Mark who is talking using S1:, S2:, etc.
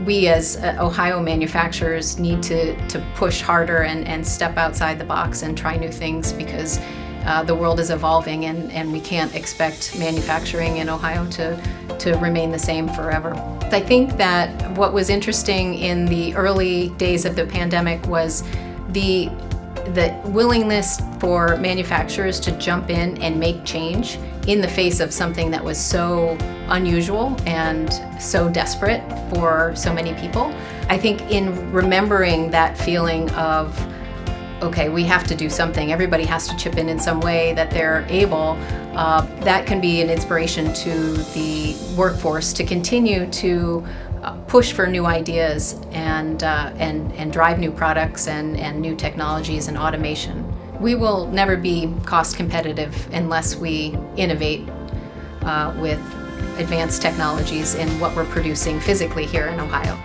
S1: we as Ohio manufacturers need to push harder and step outside the box and try new things, because the world is evolving, and we can't expect manufacturing in Ohio to remain the same forever. I think that what was interesting in the early days of the pandemic was the willingness for manufacturers to jump in and make change in the face of something that was so unusual and so desperate for so many people. I think in remembering that feeling of, okay, we have to do something, everybody has to chip in some way that they're able, that can be an inspiration to the workforce to continue to push for new ideas and drive new products and new technologies and automation. We will never be cost competitive unless we innovate with advanced technologies in what we're producing physically here in Ohio.